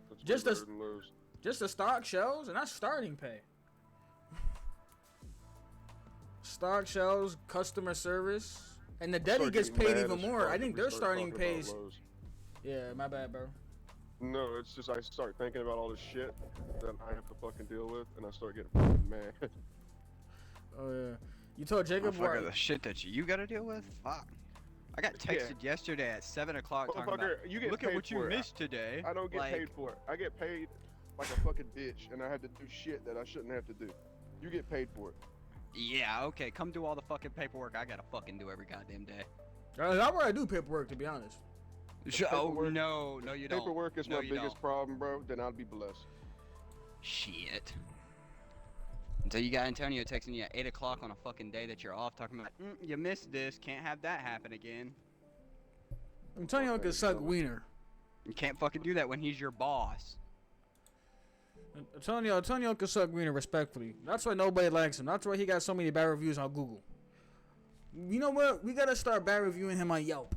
That's way Just better the than Lowe's. just the stock shells, and that's starting pay. Stock shells, customer service, and the daddy Start gets getting paid mad even as more. fuck I if think we their start starting talking about pays. Lowe's. Yeah, my bad, bro. No, it's just I start thinking about all this shit that I have to fucking deal with, and I start getting fucking mad. Oh yeah. You told Jacob Motherfucker, what? the shit that you gotta deal with? Fuck. I got texted yesterday at 7 o'clock talking Motherfucker, about, you get look at paid what you for it. missed today. I don't get like, paid for it. I get paid like a fucking bitch, and I have to do shit that I shouldn't have to do. You get paid for it. Yeah, okay, come do all the fucking paperwork I gotta fucking do every goddamn day. That's where I do paperwork, to be honest. Oh, Paperwork- no, you don't. Paperwork is no, my you biggest don't. problem, bro. Then I'd be blessed. Shit. Until you got Antonio texting you at 8 o'clock on a fucking day that you're off talking about, you missed this, can't have that happen again. Antonio can suck wiener. You can't fucking do that when he's your boss. Antonio can suck wiener respectfully. That's why nobody likes him. That's why he got so many bad reviews on Google. You know what? We gotta start bad reviewing him on Yelp.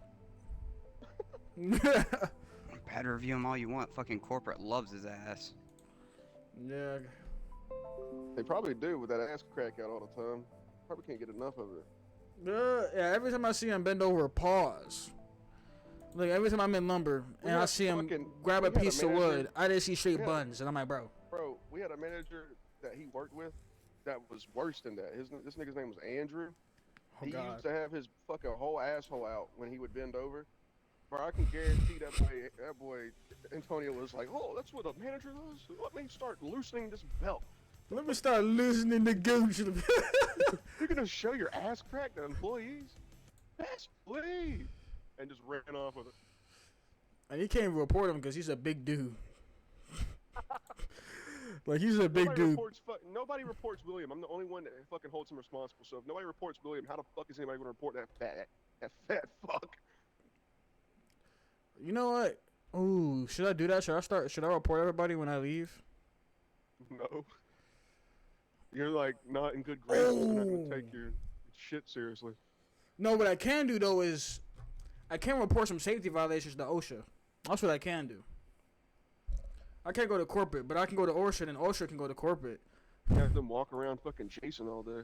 Bad review him all you want, fucking corporate loves his ass. Yeah. They probably do with that ass crack out all the time. Probably can't get enough of it. Yeah, every time I see him bend over, pause. Like, every time I'm in lumber and I see him grab a piece of wood, I just see straight buns, and I'm like, bro. Bro, we had a manager that he worked with that was worse than that. This nigga's name was Andrew. Oh, He God. used to have his fucking whole asshole out when he would bend over. Bro, I can guarantee that boy Antonio was like, oh, that's what a manager does? Let me start loosening this belt. Let me start loosening the gooch. You're gonna show your ass crack to employees? Yes, please. And just ran off with it. And he can't even report him because he's a big dude. Like, he's a big dude. Nobody reports William. I'm the only one that fucking holds him responsible. So if nobody reports William, how the fuck is anybody gonna report that fat fuck? You know what? Ooh, should I do that? Should I report everybody when I leave? No. You're like not in good graces. You're not gonna take your shit seriously. No, what I can do though is I can report some safety violations to OSHA. That's what I can do. I can't go to corporate, but I can go to OSHA, and OSHA can go to corporate. Have them walk around fucking chasing all day.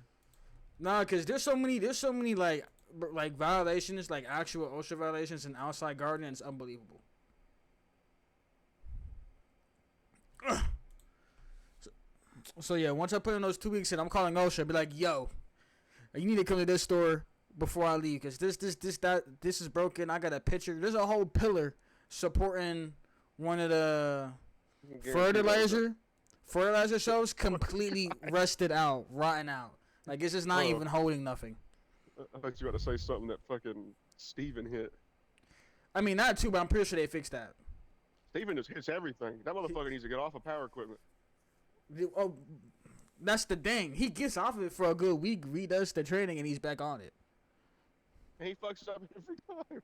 Nah, cause there's so many like violations, like actual OSHA violations and outside gardening. It's unbelievable. So yeah, once I put in those 2 weeks in, I'm calling OSHA. Be like, yo, you need to come to this store before I leave, cause this is broken. I got a picture. There's a whole pillar supporting one of the fertilizer shelves completely rusted out, rotten out. Like, it's just not even holding nothing. I thought you were about to say something that fucking Steven hit. I mean, not too, but I'm pretty sure they fixed that. Steven just hits everything. That motherfucker needs to get off of power equipment. Oh, that's the thing. He gets off of it for a good week, redoes the training, and he's back on it. And he fucks up every time.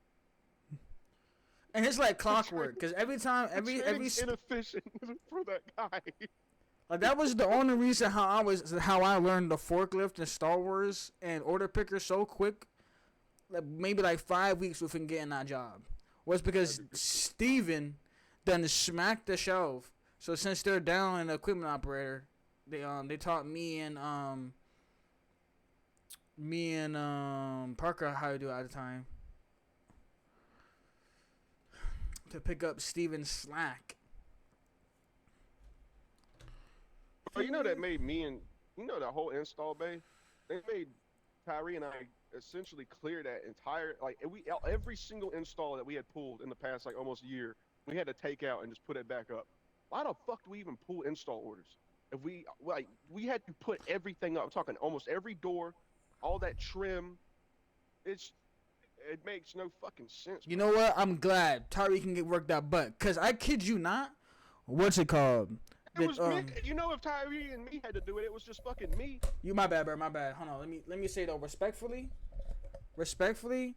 And it's like clockwork, because every inefficient for that guy. Like, that was the only reason how I learned the forklift and Star Wars and order picker so quick. Like, maybe like 5 weeks within getting that job was because Steven done smacked the shelf. So since they're down an equipment operator, they taught me and Parker how to do it at the time to pick up Steven's slack. But you know that made me and that whole install bay. They made Tyree and I essentially clear that entire every single install that we had pulled in the past like almost year. We had to take out and just put it back up. Why the fuck do we even pull install orders? If we had to put everything up. I'm talking almost every door, all that trim. It makes no fucking sense. You know what? I'm glad Tyree can get worked out, but cause I kid you not, what's it called? It was me. You know, if Tyree and me had to do it, it was just fucking me. My bad, bro. My bad. Hold on. Let me say though, respectfully,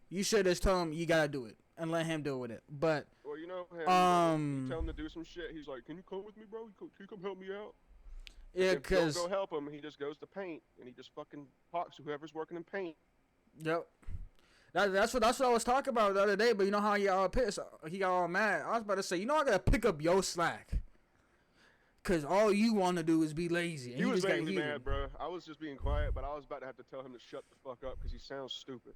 you should just tell him you gotta do it and let him deal with it. But well, you tell him to do some shit. He's like, "Can you come with me, bro? Can you come help me out?" Yeah, if you don't go help him, he just goes to paint and he just fucking talks to whoever's working in paint. Yep. That's what I was talking about the other day. But you know how he got all pissed? He got all mad. I was about to say, you know, I gotta pick up your slack. Cause all you want to do is be lazy. And He was just got making me heated. mad, bro. I was just being quiet, but I was about to have to tell him to shut the fuck up because he sounds stupid.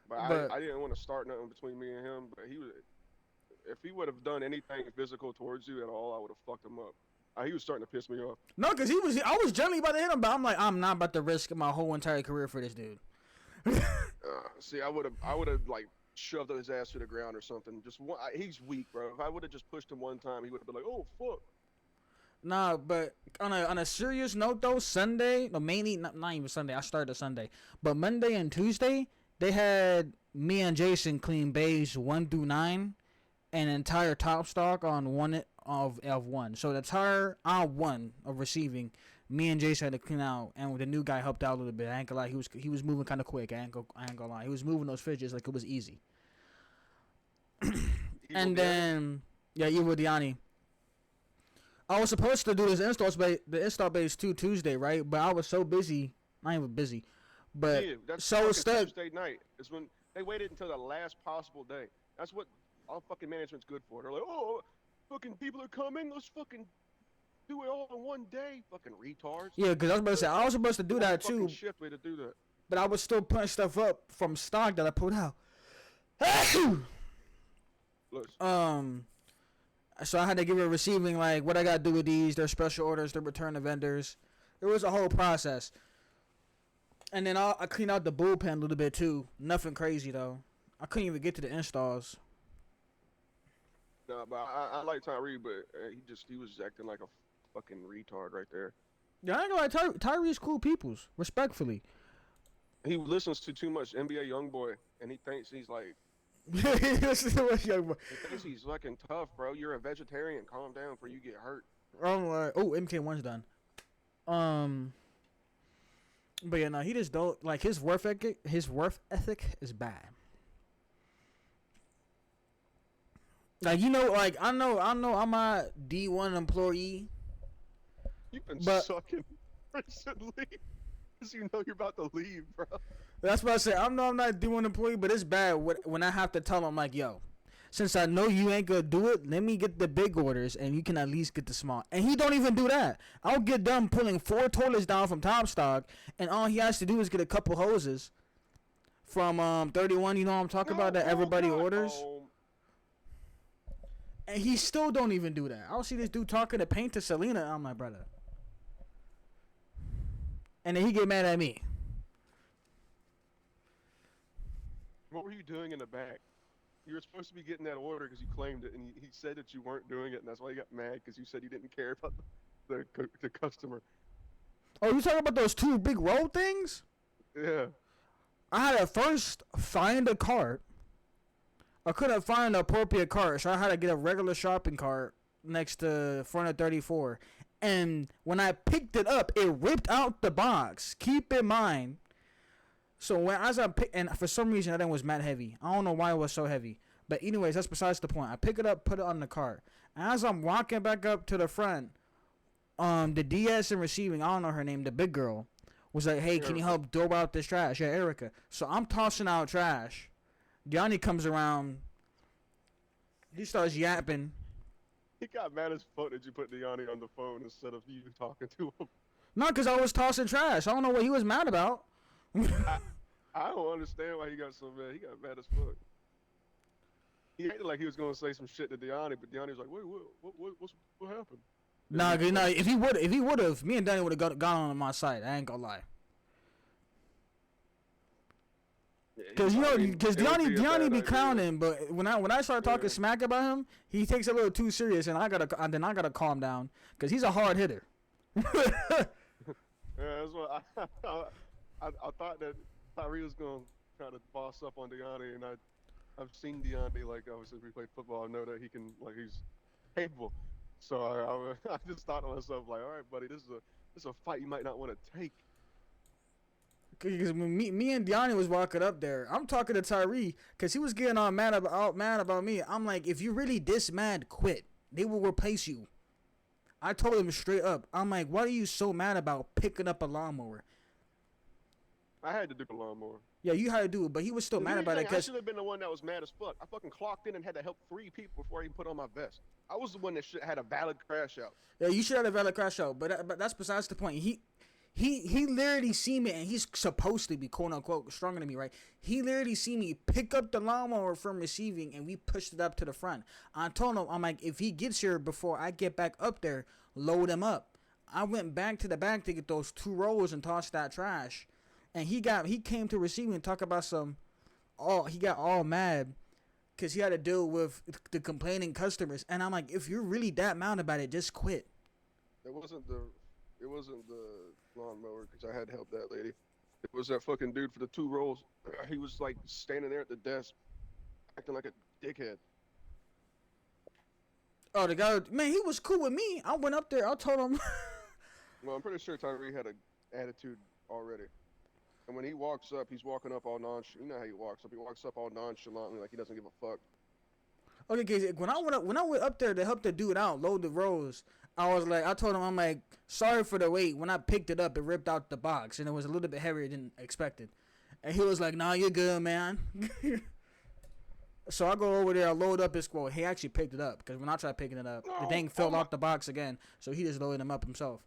But But- I didn't want to start nothing between me and him. But he was, if he would have done anything physical towards you at all, I would have fucked him up. He was starting to piss me off. No, cause I was gently about to hit him, but I'm like, I'm not about to risk my whole entire career for this dude. See, I would have like shoved his ass to the ground or something. Just one, he's weak, bro. If I would have just pushed him one time, he would have been like, oh fuck. Nah, but on a serious note though, Sunday, no, mainly not even Sunday. I started Sunday, but Monday and Tuesday they had me and Jason clean bays 1 through 9, and entire top stock on one of one. So the entire aisle 1 of receiving, me and Jason had to clean out, and the new guy helped out a little bit. I ain't gonna lie, he was moving kind of quick. I ain't gonna lie, he was moving those fidgets like it was easy. And then Evil Diani. I was supposed to do this the install base too Tuesday, right? But I was so busy, not even busy, but yeah, that's so fucking stuck. Tuesday night. It's when they waited until the last possible day. That's what all fucking management's good for. They're like, oh, fucking people are coming. Let's fucking do it all in one day. Fucking retards. Yeah, because I was about to say I was supposed to do that too, Shift way to do that. but I was still putting stuff up from stock that I pulled out. Look, So I had to give it receiving, like what I gotta do with these, their special orders, their return to vendors. It was a whole process. And then I cleaned out the bullpen a little bit too. Nothing crazy though. I couldn't even get to the installs. nah, but I like Tyree, but he was acting like a fucking retard right there. Yeah, I ain't gonna lie, Tyree's cool peoples, respectfully. He listens to too much NBA YoungBoy, and he thinks he's like, Listen to what young boy. he thinks he's fucking tough, bro. You're a vegetarian. Calm down before you get hurt. I'm like, oh, MK1's done. But yeah, no, he just don't like his worth ethic. His worth ethic is bad. Like like I know, I'm a D1 employee. You've been But- sucking recently, because you know you're about to leave, bro. That's what I say. I'm not D1 employee, but it's bad when I have to tell him like, yo, since I know you ain't gonna do it, let me get the big orders and you can at least get the small. And he don't even do that. I'll get done pulling 4 toilets down from top stock, and all he has to do is get a couple hoses from 31. You know what I'm talking about, that everybody orders. And he still don't even do that. I'll see this dude talking to paint to Selena. I'm like, brother. And then he get mad at me. What were you doing in the back? You were supposed to be getting that order because you claimed it, and he said that you weren't doing it, and that's why he got mad because you said you didn't care about the customer. Oh, you talking about those 2 big roll things? Yeah. I had to first find a cart. I couldn't find an appropriate cart, so I had to get a regular shopping cart next to front of 34. And when I picked it up, it ripped out the box. Keep in mind. So and for some reason that thing was mad heavy. I don't know why it was so heavy. But anyways, that's besides the point. I pick it up, put it on the cart. As I'm walking back up to the front, the DS and receiving, I don't know her name, the big girl, was like, hey, can you help throw out this trash? Yeah, Erica. So I'm tossing out trash. Gianni comes around. He starts yapping. He got mad as fuck that you put Deani on the phone instead of you talking to him. Not because I was tossing trash. I don't know what he was mad about. I don't understand why he got so mad. He got mad as fuck. He acted like he was gonna say some shit to Deani, but Deani was like, "Wait, what happened?" Nah, if he would have, me and Danny would have gone on my side. I ain't gonna lie. Cause Deani be clowning, but when I start talking smack about him, he takes it a little too serious, and I gotta calm down, cause he's a hard hitter. Yeah, that's what I thought that Tyree was gonna try to boss up on Deani, and I've seen Deani, like, obviously we played football. I know that he's capable. So I just thought to myself, like, all right, buddy, this is a fight you might not want to take. Because when me and Deani was walking up there, I'm talking to Tyree, because he was getting all mad about me. I'm like, if you're really this mad, quit. They will replace you. I told him straight up. I'm like, what are you so mad about picking up a lawnmower? I had to do the lawnmower. Yeah, you had to do it, but he was still mad about it I because should have been the one that was mad as fuck. I fucking clocked in and had to help 3 people before I even put on my vest. I was the one that had a valid crash out. yeah, you should have a valid crash out. But that's besides the point. He literally seen me, and he's supposed to be quote unquote stronger than me, right? He literally seen me pick up the lawnmower from receiving, and we pushed it up to the front. I told him, I'm like, if he gets here before I get back up there, load him up. I went back to the back to get those 2 rolls and toss that trash, and he came to receiving and talk about he got all mad because he had to deal with the complaining customers, and I'm like, if you're really that mad about it, just quit. It wasn't the lawnmower because I had to help that lady. It was that fucking dude for the 2 rolls. He was like standing there at the desk, acting like a dickhead. Oh, the guy, man, he was cool with me. I went up there. I told him. Well, I'm pretty sure Tyree had an attitude already. And when he walks up, he's walking up all nonchalant. You know how he walks up. He walks up all nonchalantly, like he doesn't give a fuck. Okay, cause when I went up there to help the dude out, load the rolls, I told him, I'm like, sorry for the wait. When I picked it up, it ripped out the box, and it was a little bit heavier than expected. And he was like, nah, you're good, man. So I go over there, I load up his quote. He actually picked it up, because when I tried picking it up, the thing fell off the box again, so he just loaded him up himself.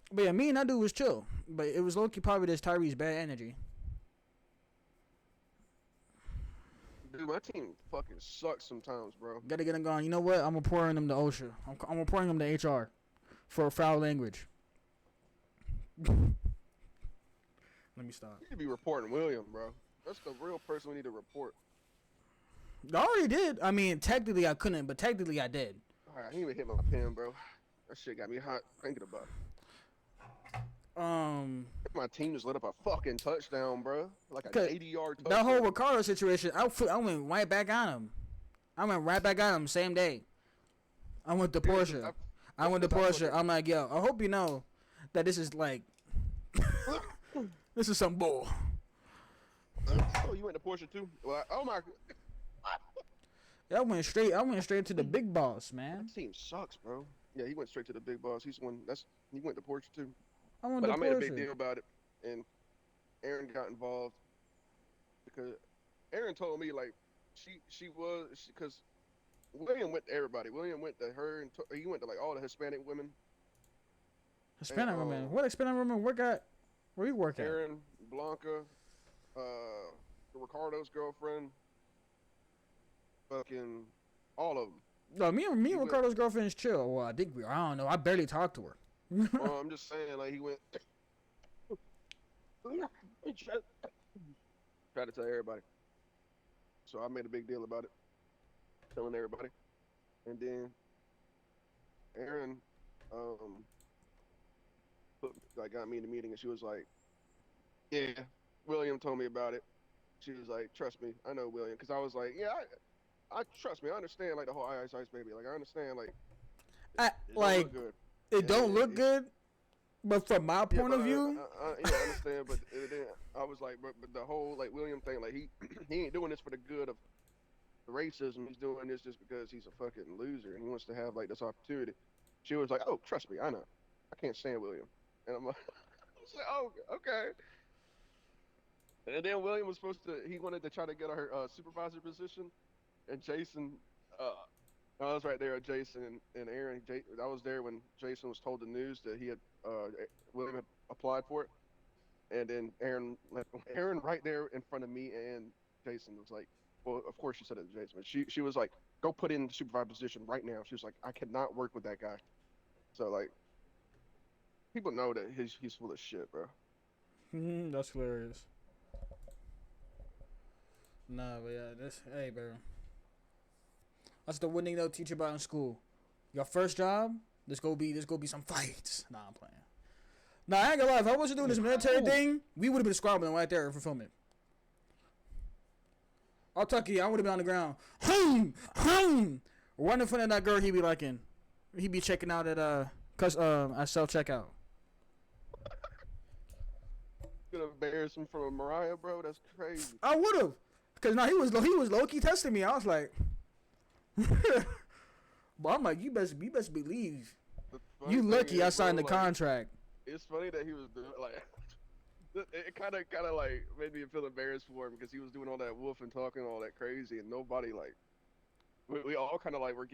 But yeah, me and that dude was chill. But it was low-key probably just Tyree's bad energy. Dude, my team fucking sucks sometimes, bro. Gotta get him going. You know what? I'm reporting him to OSHA. I'm reporting him to HR for foul language. Let me stop. You need to be reporting William, bro. That's the real person we need to report. I already did. I mean, technically I couldn't, but technically I did. Alright, I didn't even hit my pen, bro. That shit got me hot thinking about it. My team just let up a fucking touchdown, bro. Like an 80-yard touchdown. That whole Ricardo situation, I went right back on him. I went right back on him same day. I went to Porsche. I'm like, yo, I hope you know that this is like, this is some bull. Oh, you went to Porsche too? Well, oh my. I went straight to the big boss, man. That team sucks, bro. Yeah, he went straight to the big boss. He went to Porsche too. I But I made a big deal about it, and Aaron got involved because Aaron told me like because William went to everybody. William went to her, and he went to like all the Hispanic women. Hispanic women? What Hispanic women? Where you work at? Aaron, Blanca, Ricardo's girlfriend, fucking all of them. No, me and Ricardo's girlfriend is chill. Well, I don't know. I barely talk to her. I'm just saying, like he went. Tried to tell everybody. So I made a big deal about it, telling everybody, and then Aaron, got me in the meeting, and she was like, "Yeah, William told me about it." She was like, "Trust me, I know William," because I was like, "Yeah, I trust me, I understand like the whole Ice Baby, like I understand like it don't look good, but from my point of view, I understand, but then I was like, but the whole like William thing, like he ain't doing this for the good of the racism. He's doing this just because he's a fucking loser and he wants to have like this opportunity." She was like, "Oh, trust me, I know. I can't stand William," and I'm like, "Oh, okay." And then William was he wanted to try to get her supervisor position, and Jason, I was right there with Jason and Aaron. I was there when Jason was told the news that he had William had applied for it, and then Aaron right there in front of me and Jason was like, well, of course she said it to Jason, but she was like, "Go put in the supervisor position right now." She was like, "I cannot work with that guy." So like, people know that he's full of shit, bro. That's hilarious. Nah, but yeah, hey, bro. That's the one thing they'll teach you about in school. Your first job, there's gonna be some fights. Nah, I'm playing. Nah, I ain't gonna lie. If I wasn't doing this military thing, we would have been squabbling right there for filming. I'll talk to you. I would have been on the ground. Right in front of that girl he be liking. He be checking out at self checkout. Gonna embarrass him from Mariah, bro. That's crazy. I would have, cause he was low key testing me. I was like, but I'm like, you best believe. You lucky I signed the contract. It's funny that he was doing like it kind of like made me feel embarrassed for him because he was doing all that wolf and talking all that crazy, and nobody like we all kind of like were